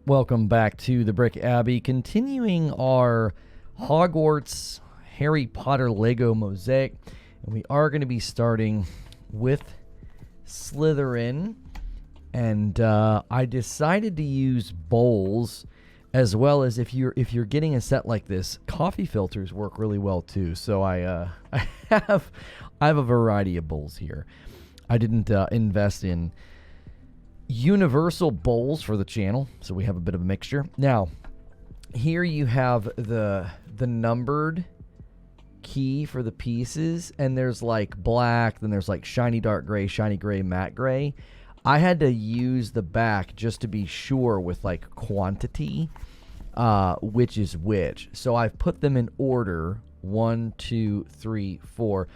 Welcome back to the Brick Abbey, continuing our Hogwarts Harry Potter Lego mosaic. And we are going to be starting with Slytherin. And I decided to use bowls, as well as if you're getting a set like this, coffee filters work really well too. So I have a variety of bowls here. I didn't invest in universal bowls for the channel, so we have a bit of a mixture. Now, here you have the numbered key for the pieces, and there's like black, then there's like shiny dark gray, shiny gray, matte gray. I had to use the back just to be sure with like quantity, which is which. So I've put them in order 1, 2, 3, 4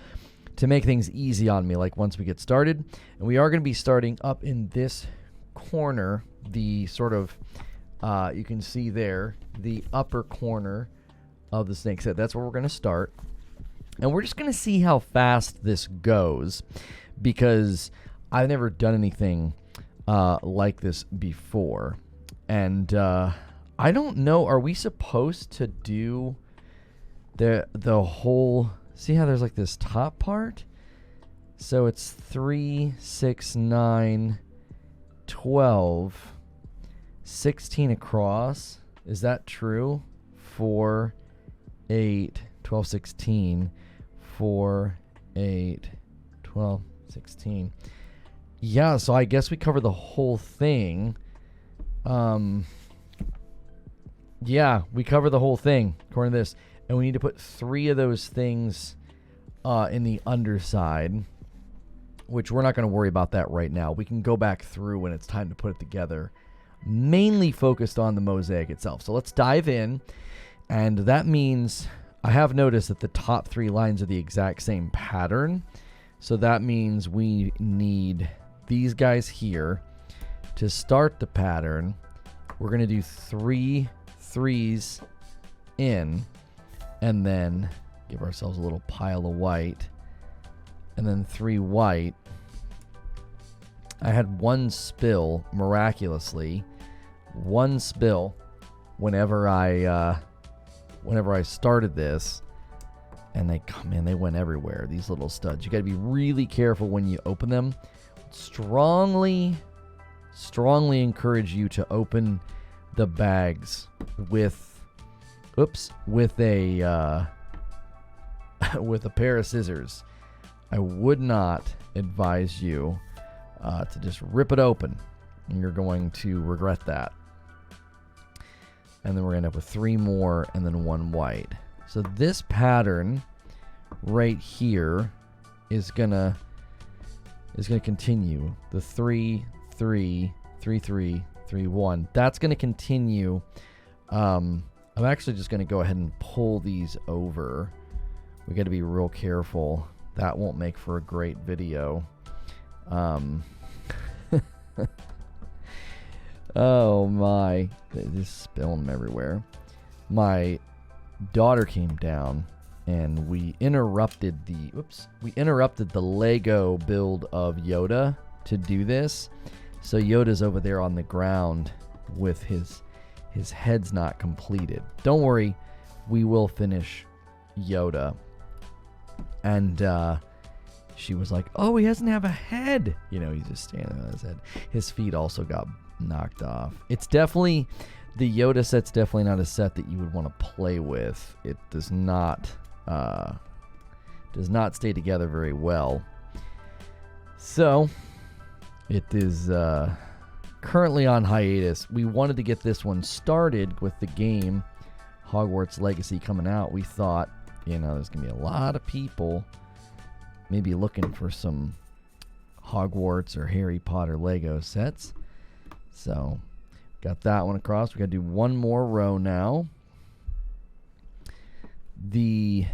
to make things easy on me, like once we get started. And we are going to be starting up in this corner, the sort of you can see there, the upper corner of the snake's head. That's where we're going to start, and we're just going to see how fast this goes, because I've never done anything like this before. And I don't know, are we supposed to do the whole, see how there's like this top part? So it's 3, 6, 9, 12, 16 across. Is that true? 4, 8, 12, 16, 4, 8, 12, 16. Yeah, so I guess we cover the whole thing. Yeah, we cover the whole thing according to this. And we need to put 3 of those things in the underside, which we're not going to worry about that right now. We can go back through when it's time to put it together, mainly focused on the mosaic itself. So let's dive in, and that means I have noticed that the top 3 lines are the exact same pattern. So that means we need these guys here to start the pattern. We're going to do 3 threes in, and then give ourselves a little pile of white, and then 3 white. I had 1 spill, miraculously, 1 spill whenever I started this, and they went everywhere, these little studs. You got to be really careful when you open them. Strongly encourage you to open the bags with a with a pair of scissors. I would not advise you to just rip it open, and you're going to regret that. And then we're going to end up with 3 more and then 1 white. So this pattern right here is gonna continue. The 3, 3, 3, 3, 3, 1. That's gonna continue. I'm actually just gonna go ahead and pull these over. We got to be real careful. That won't make for a great video. Oh my, they're just spilling them everywhere. My daughter came down, and we interrupted the Lego build of Yoda to do this. So Yoda's over there on the ground with his head's not completed. Don't worry, we will finish Yoda. And she was like, oh, he doesn't have a head. You know, he's just standing on his head. His feet also got knocked off. It's definitely, the Yoda set's definitely not a set that you would want to play with. It does not stay together very well. So it is currently on hiatus. We wanted to get this one started with the game Hogwarts Legacy coming out. We thought, you know, there's going to be a lot of people maybe looking for some Hogwarts or Harry Potter Lego sets. So, got that one across. We got to do 1 more row now. If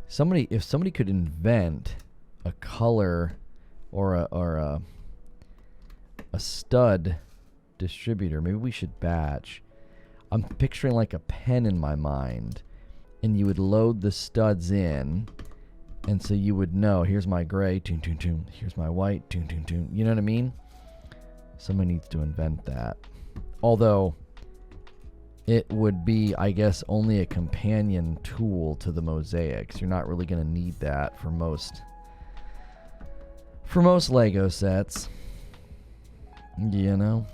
somebody could invent a color or a stud distributor, maybe we should batch. I'm picturing like a pen in my mind, and you would load the studs in, and so you would know, here's my gray, toon, toon, toon. Here's my white, toon, toon, toon. You know what I mean? Somebody needs to invent that. Although it would be, I guess, only a companion tool to the mosaics. You're not really going to need that for most Lego sets. You know,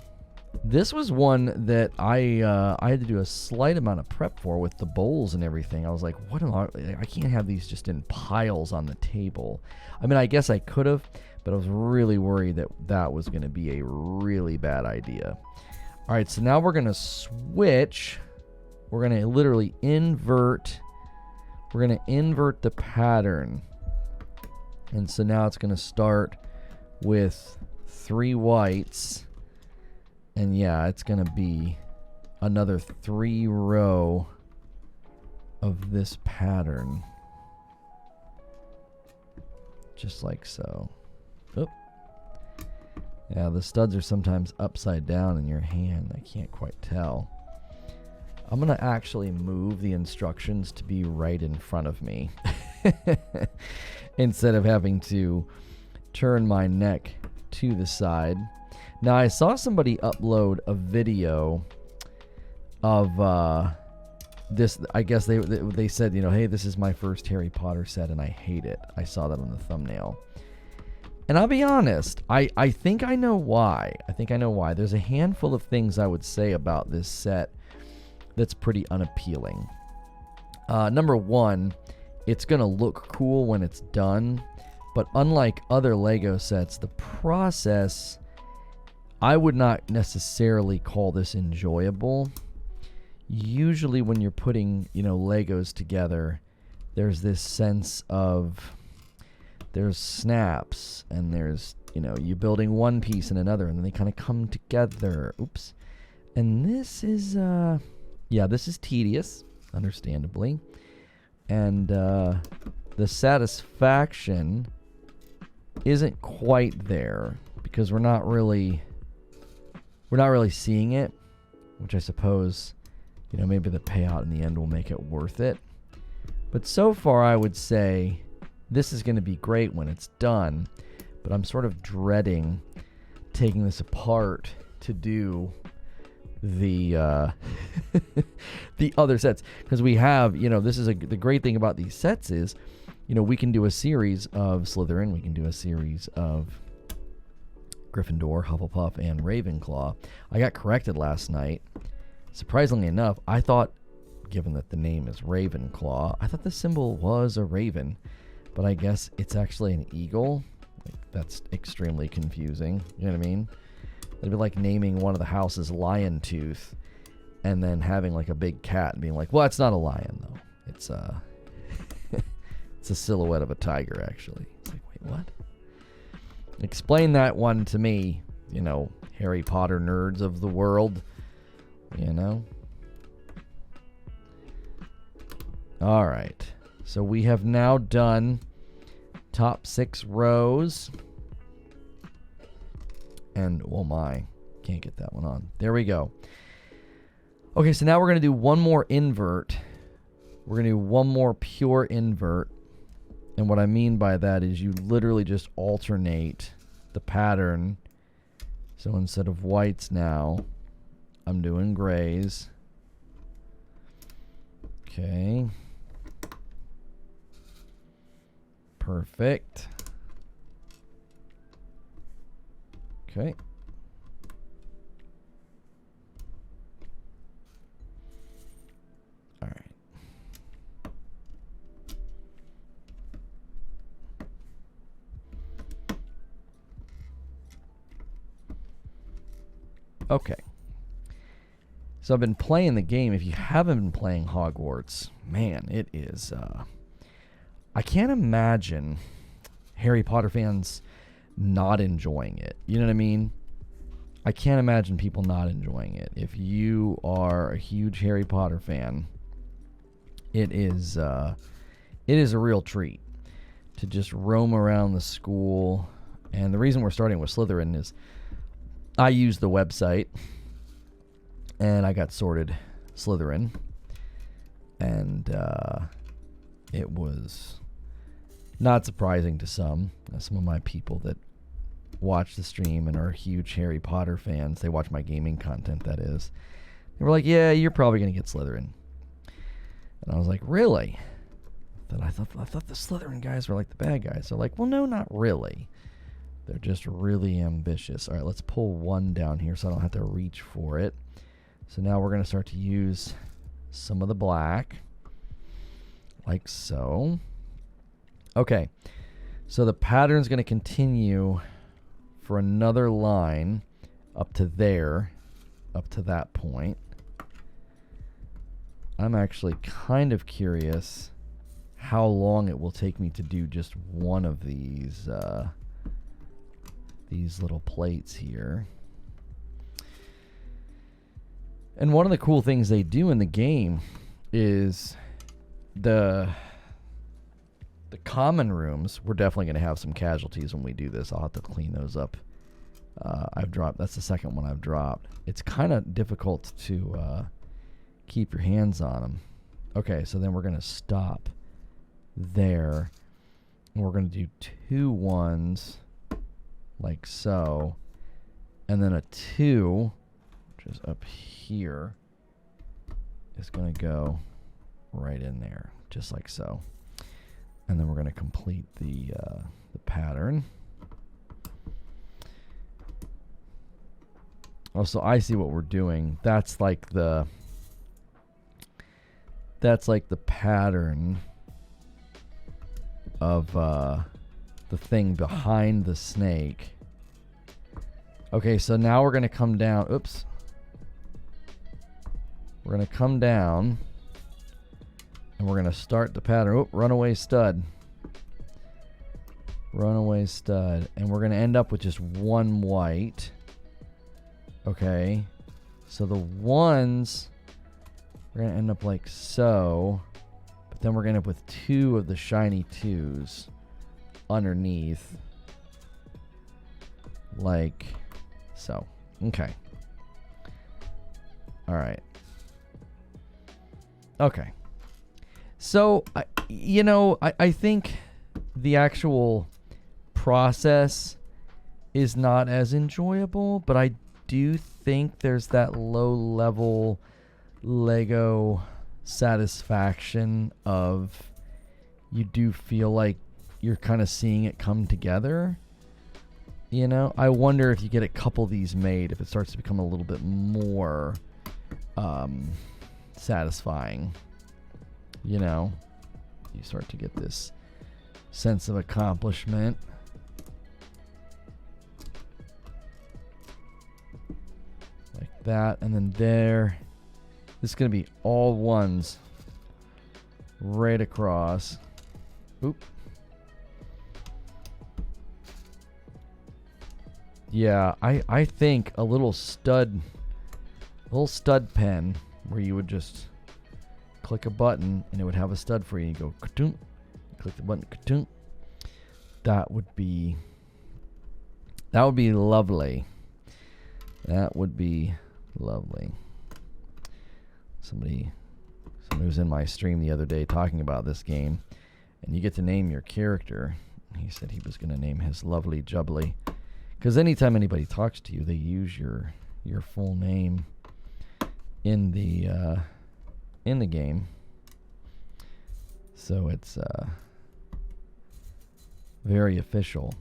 this was one that I had to do a slight amount of prep for with the bowls and everything. I was like, what am I can't have these just in piles on the table. I mean, I guess I could have, but I was really worried that that was going to be a really bad idea. All right, so now we're going to switch. We're going to literally invert. We're going to invert the pattern. And so now it's going to start with 3 whites. And yeah, it's going to be another 3 row of this pattern. Just like so. Oop. Yeah, the studs are sometimes upside down in your hand. I can't quite tell. I'm going to actually move the instructions to be right in front of me. Instead of having to turn my neck to the side. Now, I saw somebody upload a video of this. I guess they said, you know, hey, this is my first Harry Potter set and I hate it. I saw that on the thumbnail. And I'll be honest, I think I know why. There's a handful of things I would say about this set that's pretty unappealing. Number one, it's going to look cool when it's done. But unlike other Lego sets, the process, I would not necessarily call this enjoyable. Usually when you're putting, you know, Legos together, there's this sense of... there's snaps, and there's, you know, you're building one piece and another, and then they kind of come together. Oops. And this is, this is tedious, understandably. And the satisfaction isn't quite there, because we're not really seeing it, which I suppose, you know, maybe the payout in the end will make it worth it. But so far, I would say... this is going to be great when it's done, but I'm sort of dreading taking this apart to do the the other sets, because we have, you know, the great thing about these sets is, you know, we can do a series of Slytherin, we can do a series of Gryffindor, Hufflepuff, and Ravenclaw. I got corrected last night. Surprisingly enough, I thought, given that the name is Ravenclaw, I thought the symbol was a raven. But I guess it's actually an eagle. Like, that's extremely confusing. You know what I mean? It'd be like naming one of the houses Lion Tooth and then having like a big cat and being like, well, it's not a lion, though. It's it's a silhouette of a tiger, actually. It's like, wait, what? Explain that one to me, you know, Harry Potter nerds of the world. You know? All right. So we have now done top 6 rows. And, oh my, can't get that one on. There we go. Okay, so now we're going to do one more invert. We're going to do one more pure invert. And what I mean by that is you literally just alternate the pattern. So instead of whites now, I'm doing grays. Okay. Perfect. Okay. All right. Okay. So I've been playing the game. If you haven't been playing Hogwarts, man, it is... I can't imagine Harry Potter fans not enjoying it. You know what I mean? I can't imagine people not enjoying it. If you are a huge Harry Potter fan, it is a real treat to just roam around the school. And the reason we're starting with Slytherin is I used the website and I got sorted Slytherin, and it was not surprising to some of my people that watch the stream and are huge Harry Potter fans. They watch my gaming content, that is. They were like, yeah, you're probably going to get Slytherin. And I was like, really? I thought the Slytherin guys were like the bad guys. They're like, well, no, not really. They're just really ambitious. All right, let's pull one down here so I don't have to reach for it. So now we're going to start to use some of the black, like so. Okay, so the pattern's going to continue for another line up to there, up to that point. I'm actually kind of curious how long it will take me to do just one of these little plates here. And one of the cool things they do in the game is the common rooms. We're definitely going to have some casualties when we do this. I'll have to clean those up. That's the second one I've dropped. It's kind of difficult to keep your hands on them. Okay, so then we're going to stop there. And we're going to do 2 1s like so. And then a 2, which is up here, is going to go right in there, just like so. And then we're going to complete the pattern. Also, I see what we're doing. That's like the pattern of the thing behind the snake. Okay, so now we're going to come down. Oops. We're going to come down, and we're going to start the pattern. Oh, runaway stud. Runaway stud. And we're going to end up with just 1 white. Okay. So the 1s, we're going to end up like so. But then we're going to end up with 2 of the shiny 2s underneath. Like so. Okay. All right. Okay. So, I think the actual process is not as enjoyable, but I do think there's that low-level Lego satisfaction of you do feel like you're kind of seeing it come together. I wonder if you get a couple of these made, if it starts to become a little bit more satisfying. You start to get this sense of accomplishment. Like that. And then there. This is going to be all 1s right across. Oop. Yeah, I think a little stud pen where you would just click a button and it would have a stud for you. You go ka-toon, click the button, ka-toon. That would be lovely. That would be lovely. Somebody was in my stream the other day talking about this game, and you get to name your character. He said he was going to name his Lovely Jubbly, because anytime anybody talks to you, they use your full name in the game. So it's very official.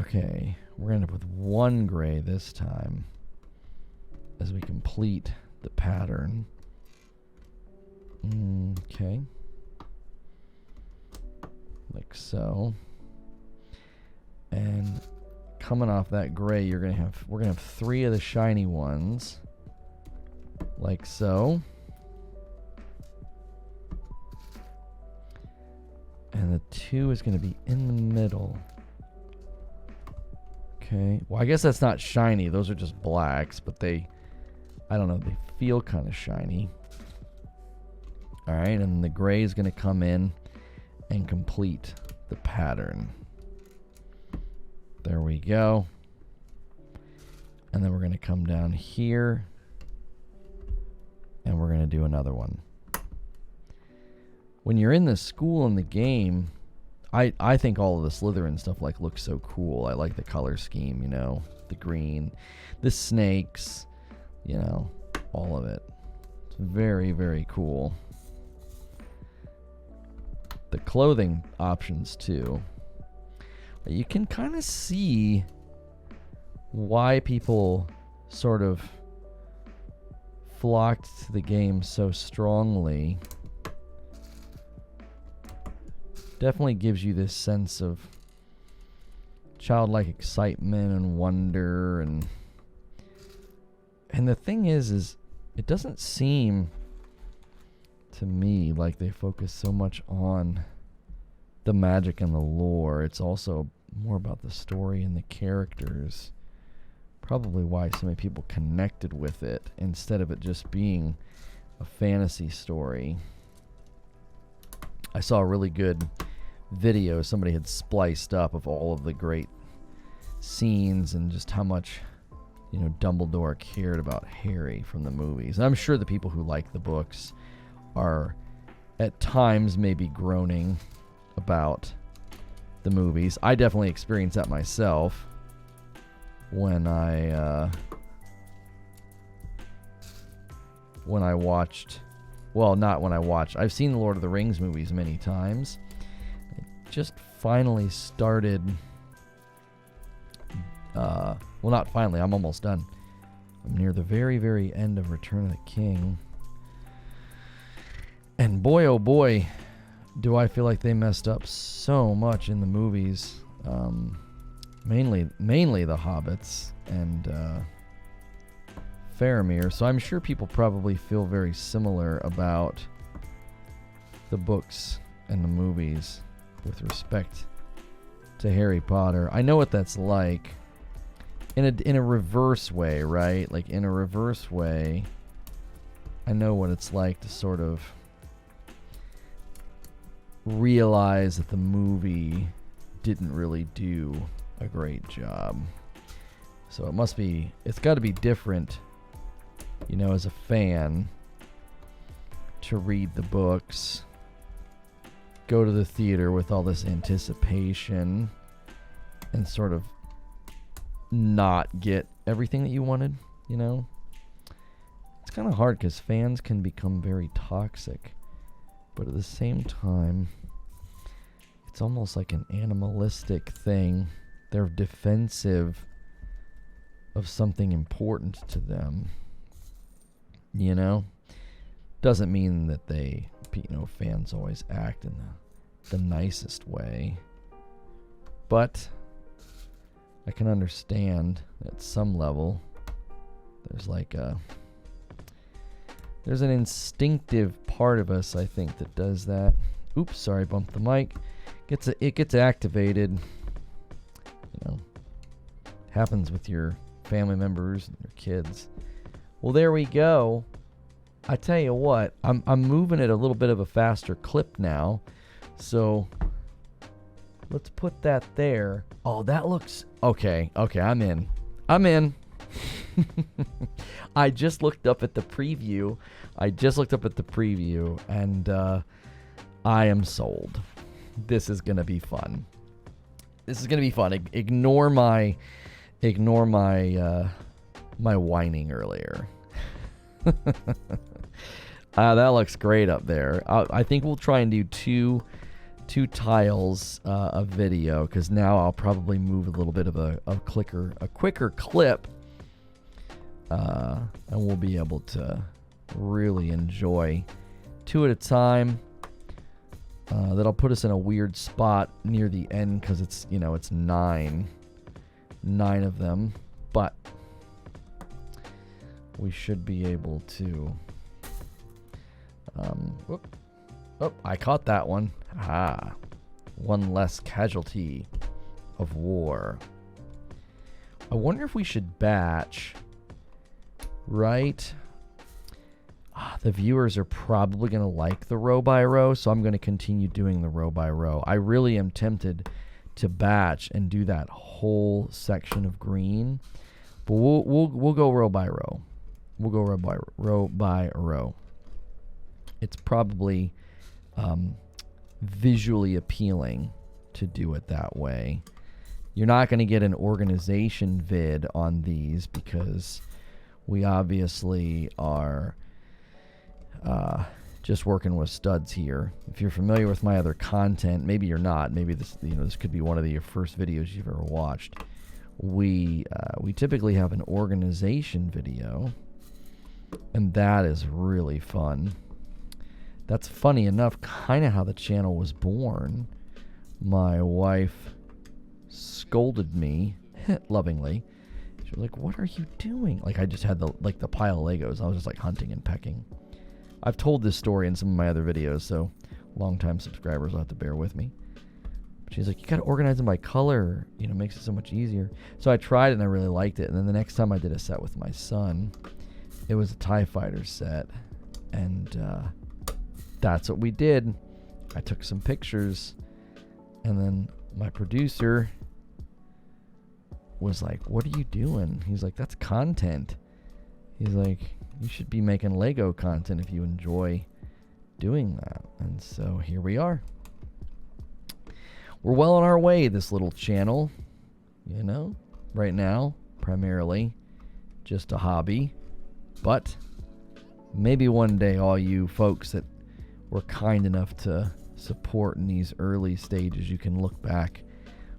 Okay, we're going to end up with 1 gray this time as we complete the pattern. Okay. Like so. And coming off that gray, we're gonna have 3 of the shiny ones. Like so. And the 2 is going to be in the middle. Okay. Well, I guess that's not shiny. Those are just blacks, but I don't know, they feel kind of shiny. All right, and the gray is going to come in and complete the pattern. There we go. And then we're going to come down here, and we're going to do another one. When you're in the school in the game, I think all of the Slytherin stuff like looks so cool. I like the color scheme, you know, the green, the snakes, you know, all of it. It's very, very cool. The clothing options too. You can kind of see why people sort of flocked to the game so strongly. Definitely gives you this sense of childlike excitement and wonder, and the thing is it doesn't seem to me like they focus so much on the magic and the lore. It's also more about the story and the characters. Probably why so many people connected with it instead of it just being a fantasy story. I saw a really good video somebody had spliced up of all of the great scenes and just how much, you know, Dumbledore cared about Harry from the movies. And I'm sure the people who like the books are at times maybe groaning about the movies. I definitely experienced that myself when I watched, well, not when I watched, I've seen the Lord of the Rings movies many times. I just finally started, well, not finally, I'm almost done. I'm near the very, very end of Return of the King. And boy, oh boy, do I feel like they messed up so much in the movies. Mainly the Hobbits and Faramir. So I'm sure people probably feel very similar about the books and the movies with respect to Harry Potter. I know what that's like in a reverse way, right? Like in a reverse way, I know what it's like to sort of realize that the movie didn't really do a great job. So it's got to be different, you know, as a fan, to read the books, go to the theater with all this anticipation, and sort of not get everything that you wanted, you know? It's kind of hard because fans can become very toxic, but at the same time, it's almost like an animalistic thing. They're defensive of something important to them, you know? Doesn't mean that they, you know, fans always act in the nicest way, but I can understand at some level there's an instinctive part of us, I think, that does that. Oops, sorry, bumped the mic. It gets activated. You know, happens with your family members and your kids. Well, there we go. I tell you what, I'm moving at a little bit of a faster clip now, so let's put that there. Oh, that looks okay. I'm in. I just looked up at the preview. And I am sold. This is gonna be fun. Ignore my my whining earlier. That looks great up there. I think we'll try and do two tiles of video, because now I'll probably move a little bit of a quicker clip, and we'll be able to really enjoy two at a time. That'll put us in a weird spot near the end because it's, you know, it's nine of them, but we should be able to. I caught that one. One less casualty of war. I wonder if we should batch, right? The viewers are probably going to like the row by row, so I'm going to continue doing the row by row. I really am tempted to batch and do that whole section of green, but we'll go row by row. We'll go row by row. It's probably visually appealing to do it that way. You're not going to get an organization vid on these because we obviously are just working with studs here. If you're familiar with my other content, maybe you're not. Maybe this this could be one of your first videos you've ever watched. We typically have an organization video, and that is really fun. That's funny enough kind of how the channel was born. My wife scolded me lovingly. She was like, "What are you doing?" Like, I just had the pile of Legos. I was just like hunting and pecking. I've told this story in some of my other videos, so long-time subscribers will have to bear with me. But she's like, "You got to organize them by color. It makes it so much easier." So I tried it and I really liked it. And then the next time I did a set with my son, it was a TIE Fighter set, and that's what we did. I took some pictures, and then my producer was like, "What are you doing?" He's like, "That's content." He's like, "You should be making Lego content if you enjoy doing that." And so here we are. We're well on our way, this little channel. Right now, primarily just a hobby. But maybe one day all you folks that were kind enough to support in these early stages, you can look back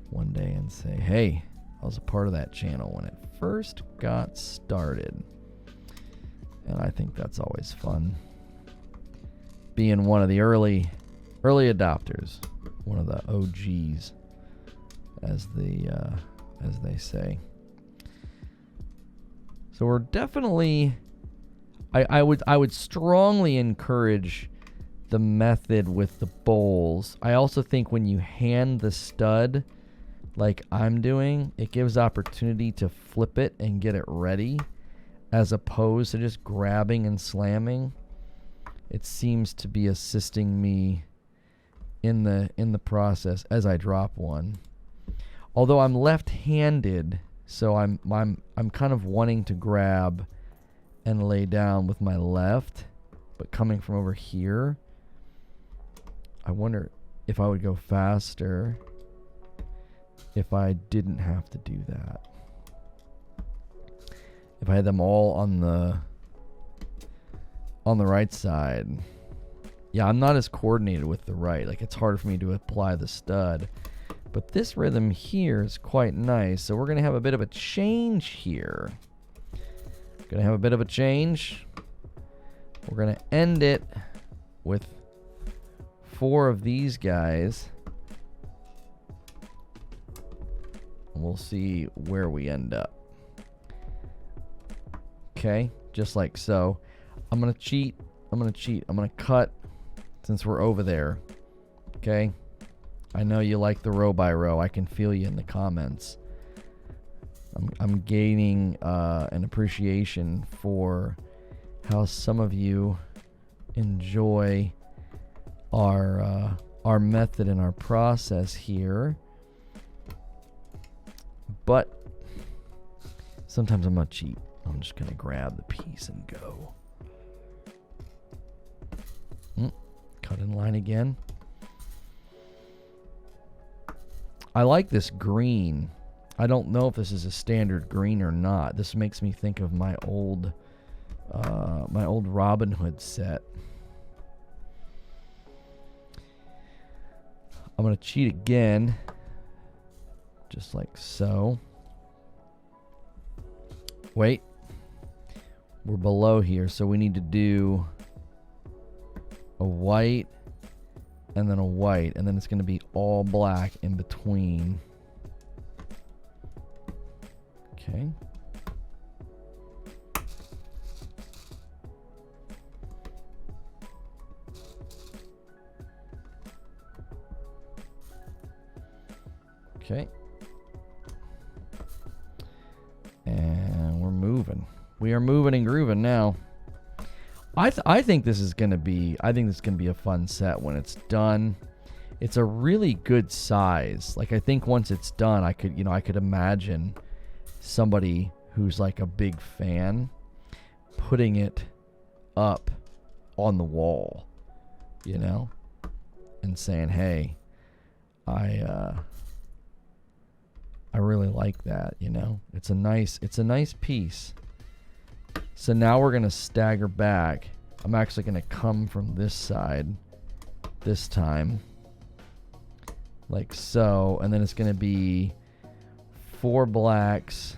one day and say, "Hey, I was a part of that channel when it first got started." And I think that's always fun. Being one of the early adopters, one of the OGs, as they say. So we're definitely, I would strongly encourage the method with the bowls. I also think when you hand the stud, like I'm doing, it gives opportunity to flip it and get it ready, as opposed to just grabbing and slamming. It seems to be assisting me in the process as I drop one. Although I'm left-handed, so I'm kind of wanting to grab and lay down with my left, but coming from over here, I wonder if I would go faster if I didn't have to do that. If I had them all on the right side. Yeah, I'm not as coordinated with the right. Like, it's harder for me to apply the stud. But this rhythm here is quite nice. So we're going to have a bit of a change here. Going to have a bit of a change. We're going to end it with 4 of these guys. And we'll see where we end up. Okay, just like so. I'm going to cheat. I'm going to cut since we're over there. Okay? I know you like the row by row. I can feel you in the comments. I'm gaining an appreciation for how some of you enjoy our method and our process here. But sometimes I'm going to cheat. I'm just going to grab the piece and go. Cut in line again. I like this green. I don't know if this is a standard green or not. This makes me think of my old Robin Hood set. I'm going to cheat again. Just like so. Wait. We're below here, so we need to do a white and then a white, and then it's going to be all black in between. Okay. Okay. And we're moving. We are moving and grooving now. I think this is gonna be a fun set when it's done. It's a really good size. Like, I think once it's done, I could imagine somebody who's like a big fan putting it up on the wall, and saying, "Hey, I really like that, you know. It's a nice piece. So now we're gonna stagger back. I'm actually gonna come from this side this time, like so, and then it's gonna be 4 blacks,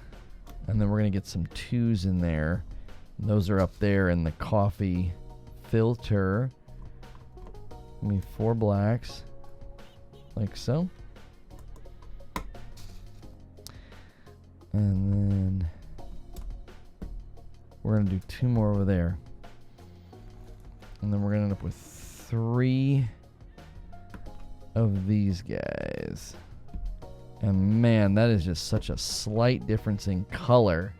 and then we're gonna get some 2s in there. And those are up there in the coffee filter. Give me 4 blacks, like so. And then we're going to do 2 more over there. And then we're going to end up with 3 of these guys. And man, that is just such a slight difference in color.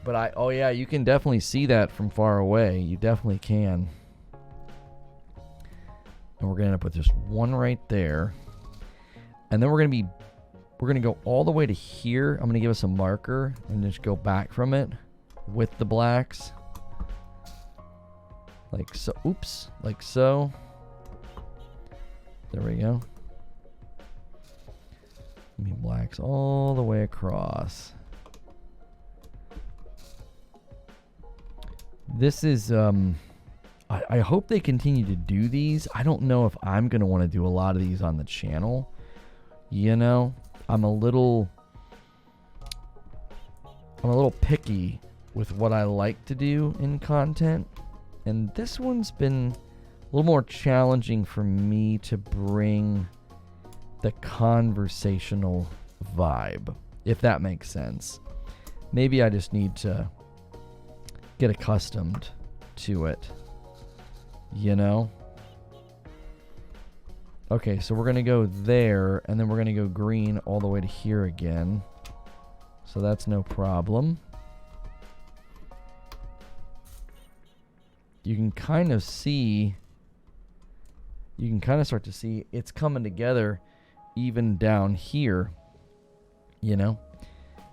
But oh yeah, you can definitely see that from far away. You definitely can. And we're going to end up with just 1 right there. And then we're going to go all the way to here. I'm going to give us a marker and just go back from it with the blacks. Like so. Oops. Like so. There we go. Give me blacks all the way across. This is, I hope they continue to do these. I don't know if I'm going to want to do a lot of these on the channel. You know? I'm a little picky with what I like to do in content, and this one's been a little more challenging for me to bring the conversational vibe, if that makes sense. Maybe I just need to get accustomed to it, you know? Okay, so we're going to go there, and then we're going to go green all the way to here again. So that's no problem. You can kind of see, you can kind of start to see it's coming together even down here, you know?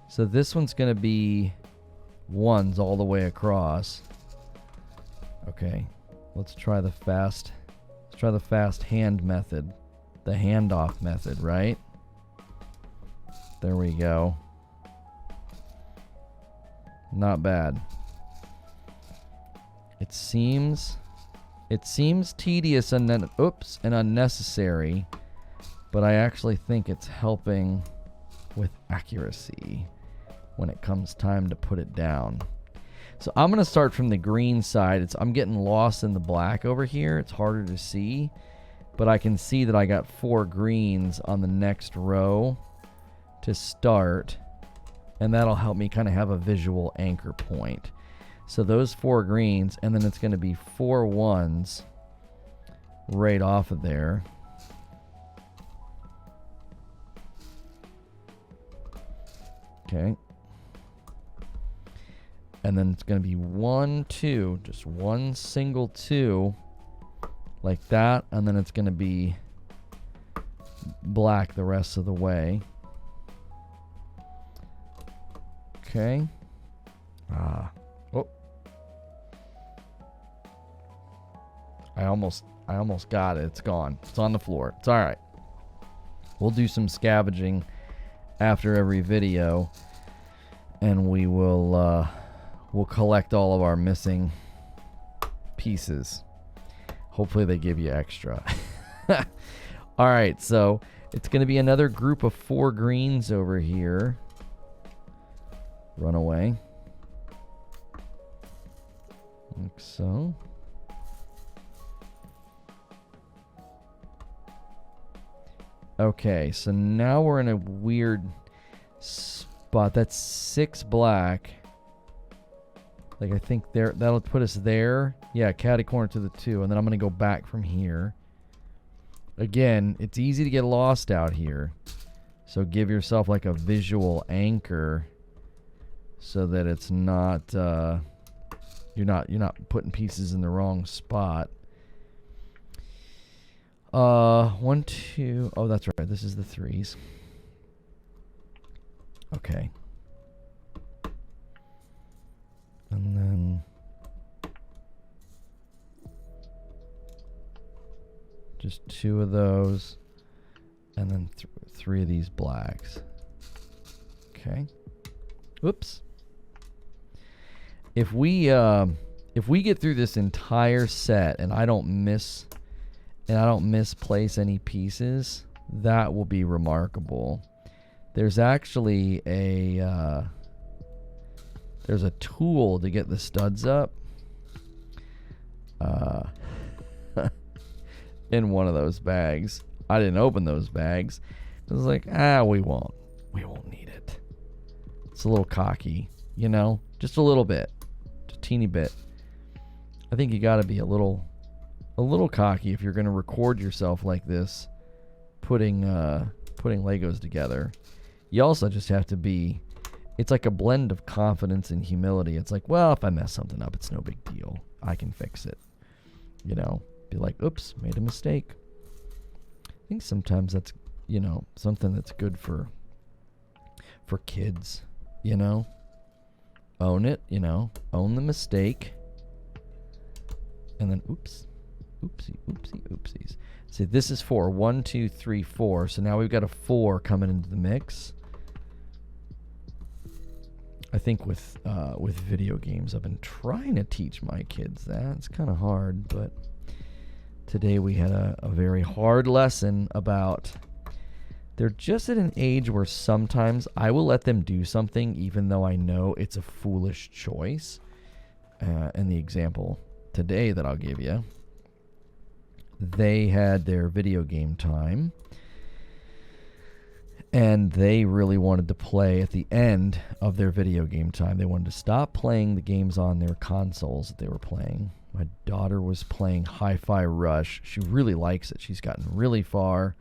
So this one's going to be 1s all the way across. Okay, let's try the fast. Let's try the fast hand method. The handoff method, right? There we go. Not bad. It seems tedious and then and unnecessary, but I actually think it's helping with accuracy when it comes time to put it down. So I'm going to start from the green side. I'm getting lost in the black over here. It's harder to see, but I can see that I got 4 greens on the next row to start, and that'll help me kind of have a visual anchor point. So those 4 greens, and then it's going to be 4 1s right off of there. Okay. And then it's going to be 1 2, just 1 single 2 like that, and then it's going to be black the rest of the way. Okay. Oh. I almost got it. It's gone. It's on the floor. It's all right. We'll do some scavenging after every video, and we will we'll collect all of our missing pieces. Hopefully they give you extra. All right, so it's going to be another group of 4 greens over here. Run away. Like so. Okay, so now we're in a weird spot. That's 6 black. Like, I think there, that'll put us there. Yeah, catty corner to the 2, and then I'm going to go back from here. Again, it's easy to get lost out here. So give yourself like a visual anchor so that it's not, you're not putting pieces in the wrong spot. 1 2. Oh, that's right. This is the 3s. Okay. And then just 2 of those. And then 3 of these blacks. Okay. Oops. If we get through this entire set and I don't misplace any pieces, that will be remarkable. There's actually there's a tool to get the studs up in one of those bags. I didn't open those bags. I was like, we won't need it. It's a little cocky, you know, just a little bit, just a teeny bit. I think you got to be a little cocky if you're going to record yourself like this, putting Legos together. You also just have to be. It's like a blend of confidence and humility. It's like, well, if I mess something up, it's no big deal. I can fix it. You know, be like, oops, made a mistake. I think sometimes that's, you know, something that's good for kids, you know. Own it, you know. Own the mistake. And then, oopsies. See, this is 4. 1, 2, 3, 4. So now we've got a 4 coming into the mix. I think with video games, I've been trying to teach my kids that. It's kind of hard, but today we had a very hard lesson about they're just at an age where sometimes I will let them do something even though I know it's a foolish choice. And the example today that I'll give you, they had their video game time. And they really wanted to play at the end of their video game time. They wanted to stop playing the games on their consoles that they were playing. My daughter was playing Hi-Fi Rush. She really likes it. She's gotten really far.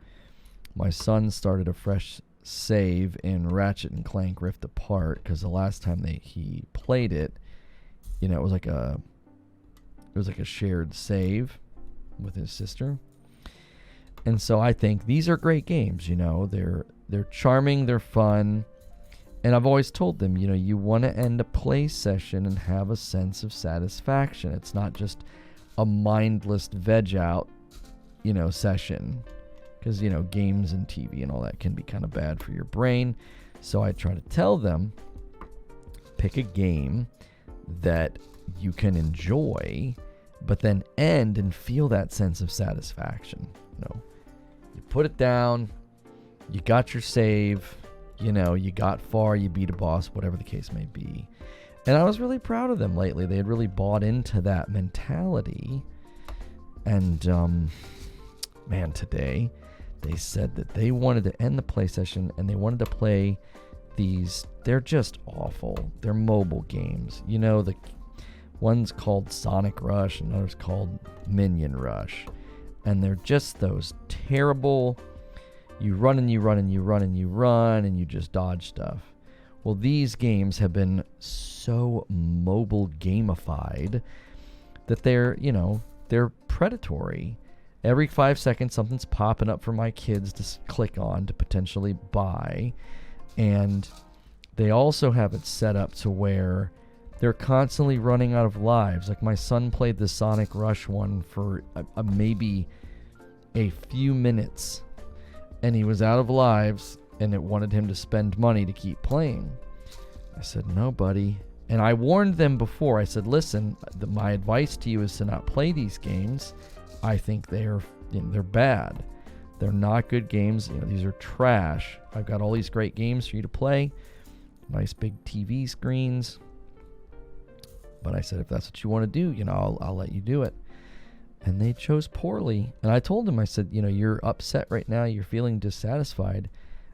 My son started a fresh save in Ratchet and Clank Rift Apart because the last time he played it, you know, it was like a shared save with his sister. And so I think these are great games, you know. They're charming, they're fun. And I've always told them, you know, you want to end a play session and have a sense of satisfaction. It's not just a mindless veg out, you know, session. Because, you know, games and TV and all that can be kind of bad for your brain. So I try to tell them, pick a game that you can enjoy, but then end and feel that sense of satisfaction. You know, you put it down, you got your save, you know, you got far, you beat a boss, whatever the case may be. And I was really proud of them lately. They had really bought into that mentality. And, man, today they said that they wanted to end the play session and they wanted to play these. They're just awful. They're mobile games. You know, the one's called Sonic Rush and another's called Minion Rush. And they're just those terrible, you run and you run and you run and you run and you just dodge stuff. Well, these games have been so mobile gamified that they're, you know, they're predatory. Every 5 seconds, something's popping up for my kids to click on to potentially buy. And they also have it set up to where they're constantly running out of lives. Like my son played the Sonic Rush one for maybe a few minutes. And he was out of lives and it wanted him to spend money to keep playing. I said, no, buddy. And I warned them before. I said, listen, my advice to you is to not play these games. I think they're bad. They're not good games. You know, these are trash. I've got all these great games for you to play. Nice big TV screens. But I said, if that's what you want to do, you know, I'll let you do it. And they chose poorly. And I told them, I said, you know, you're upset right now. You're feeling dissatisfied.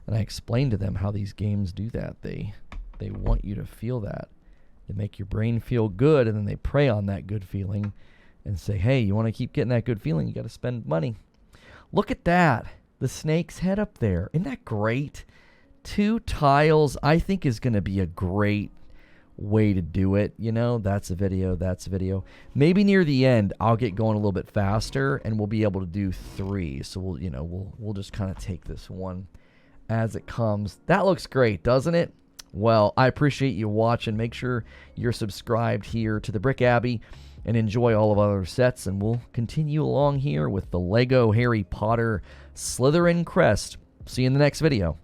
And I explained to them how these games do that. They want you to feel that. They make your brain feel good, and then they prey on that good feeling and say, hey, you want to keep getting that good feeling, you got to spend money. Look at that. The snake's head up there. Isn't that great? 2 tiles, I think, is going to be a great way to do it. You know, that's a video. Maybe near the end, I'll get going a little bit faster, and we'll be able to do 3. So we'll just kind of take this one as it comes. That looks great, doesn't it? Well, I appreciate you watching. Make sure you're subscribed here to the Brick Abbey and enjoy all of our other sets. And we'll continue along here with the Lego Harry Potter Slytherin Crest See you in the next video.